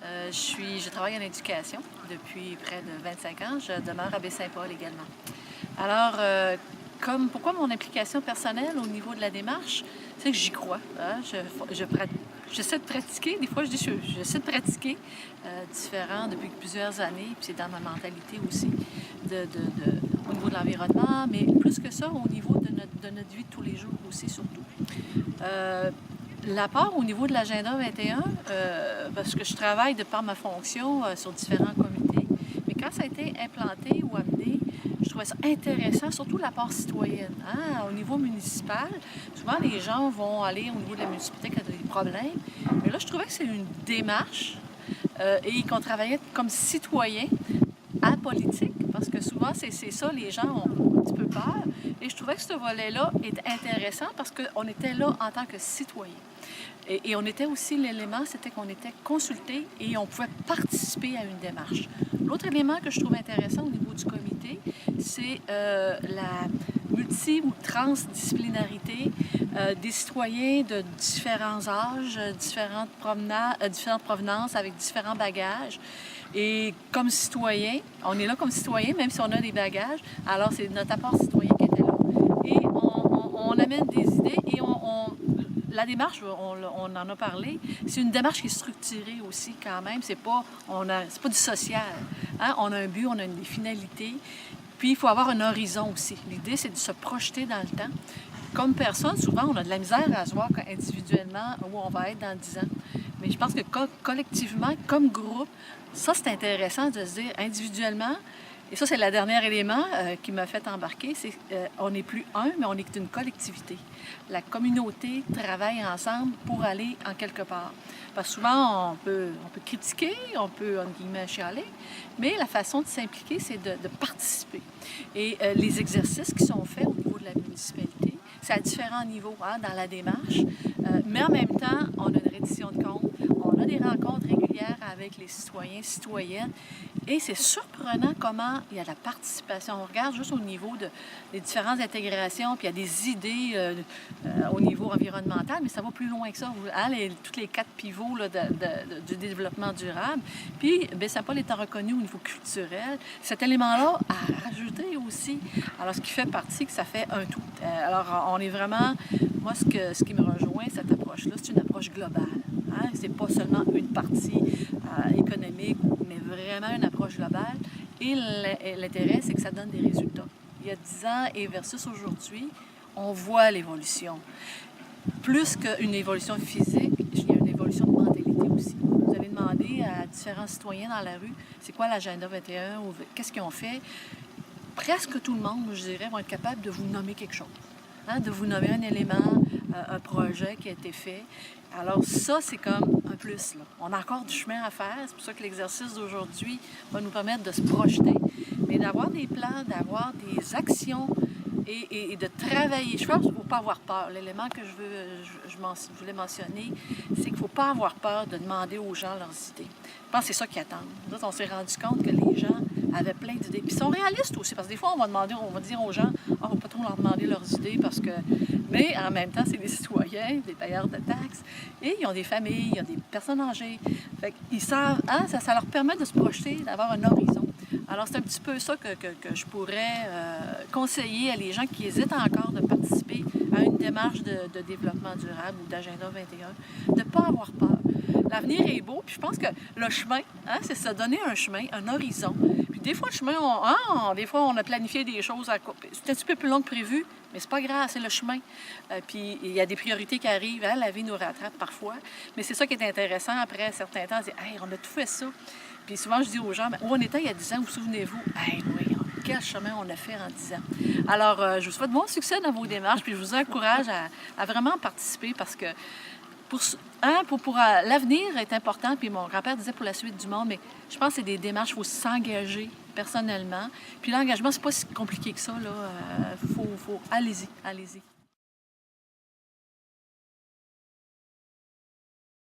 Je travaille en éducation depuis près de 25 ans. Je demeure à Baie-Saint-Paul également. Alors, pourquoi mon implication personnelle au niveau de la démarche? C'est que j'y crois. Hein? J'essaie de pratiquer. Des fois, je dis j'essaie de pratiquer différent depuis plusieurs années. Puis c'est dans ma mentalité aussi, au niveau de l'environnement, mais plus que ça, au niveau de notre vie de tous les jours aussi, surtout. L'apport au niveau de l'agenda 21, parce que je travaille de par ma fonction sur différents comités, mais quand ça a été implanté ou amené, je trouvais ça intéressant, surtout l'apport citoyenne. Hein? Au niveau municipal, souvent les gens vont aller au niveau de la municipalité quand il y a des problèmes, mais là je trouvais que c'est une démarche et qu'on travaillait comme citoyen apolitique, parce que souvent c'est ça, les gens ont un petit peu peur. Et je trouvais que ce volet-là était intéressant parce qu'on était là en tant que citoyen. Et on était aussi, l'élément, c'était qu'on était consulté et on pouvait participer à une démarche. L'autre élément que je trouve intéressant au niveau du comité, c'est la multi- ou transdisciplinarité des citoyens de différents âges, différentes provenances, avec différents bagages. Et comme citoyen, on est là comme citoyen, même si on a des bagages, alors c'est notre apport citoyen qui était là. Et on amène des idées et la démarche, on en a parlé, c'est une démarche qui est structurée aussi quand même. C'est pas du social. Hein? On a un but, on a des finalités. Puis il faut avoir un horizon aussi. L'idée, c'est de se projeter dans le temps. Comme personne, souvent, on a de la misère à se voir individuellement où on va être dans 10 ans. Mais je pense que collectivement, comme groupe, ça, c'est intéressant de se dire individuellement. Et ça, c'est le dernier élément qui m'a fait embarquer, c'est qu'on n'est plus un, mais on est une collectivité. La communauté travaille ensemble pour aller en quelque part. Parce que souvent, on peut critiquer, on peut, en guillemets, chialer, mais la façon de s'impliquer, c'est de participer. Et les exercices qui sont faits au niveau de la municipalité, c'est à différents niveaux hein, dans la démarche, mais en même temps, on a une reddition de comptes, on a des rencontres régulières avec les citoyens, citoyennes, et c'est surprenant comment il y a de la participation. On regarde juste au niveau des différentes intégrations, puis il y a des idées au niveau environnemental, mais ça va plus loin que ça. Hein, tous les 4 pivots là, du développement durable. Puis, Baie-Saint-Paul étant reconnu au niveau culturel, cet élément-là a rajouté aussi. Alors, ce qui fait partie, que ça fait un tout. Alors, on est vraiment... Moi, ce qui me rejoint, cette approche-là, c'est une approche globale. Hein? C'est pas seulement une partie économique, mais vraiment une approche globale. Et l'intérêt, c'est que ça donne des résultats. Il y a 10 ans et versus aujourd'hui, on voit l'évolution. Plus qu'une évolution physique, il y a une évolution de mentalité aussi. Vous allez demander à différents citoyens dans la rue, c'est quoi l'agenda 21 ou qu'est-ce qu'ils ont fait. Presque tout le monde, je dirais, vont être capables de vous nommer quelque chose. Hein, de vous nommer un élément, un projet qui a été fait. Alors ça, c'est comme un plus. Là. On a encore du chemin à faire. C'est pour ça que l'exercice d'aujourd'hui va nous permettre de se projeter, mais d'avoir des plans, d'avoir des actions et de travailler. Je pense qu'il ne faut pas avoir peur. L'élément que je voulais mentionner, c'est qu'il ne faut pas avoir peur de demander aux gens leurs idées. Je pense que c'est ça qu'ils attendent. Nous, on s'est rendu compte que les gens avaient plein d'idées. Puis ils sont réalistes aussi, parce que des fois, on va dire aux gens, on ne va pas trop leur demander leurs idées, parce que... Mais en même temps, c'est des citoyens, des payeurs de taxes, et ils ont des familles, ils ont des personnes âgées. Fait qu'ils savent, hein, ça leur permet de se projeter, d'avoir un horizon. Alors, c'est un petit peu ça que je pourrais conseiller à les gens qui hésitent encore de participer à une démarche de développement durable ou d'agenda 21, de ne pas avoir peur. L'avenir est beau, puis je pense que le chemin, hein, c'est se donner un chemin, un horizon. Puis des fois, le chemin, des fois, on a planifié des choses, c'est un petit peu plus long que prévu, mais c'est pas grave, c'est le chemin. Puis il y a des priorités qui arrivent, hein, la vie nous rattrape parfois, mais c'est ça qui est intéressant après un certain temps, c'est « Hey, on a tout fait ça ». Puis souvent, je dis aux gens, où on était il y a 10 ans, vous souvenez-vous? Hey, oui, quel chemin on a fait en 10 ans. Alors, je vous souhaite bon succès dans vos démarches, puis je vous encourage à vraiment participer parce que l'avenir est important, puis mon grand-père disait pour la suite du monde, mais je pense que c'est des démarches, il faut s'engager personnellement. Puis l'engagement, c'est pas si compliqué que ça, là. Allez-y, allez-y.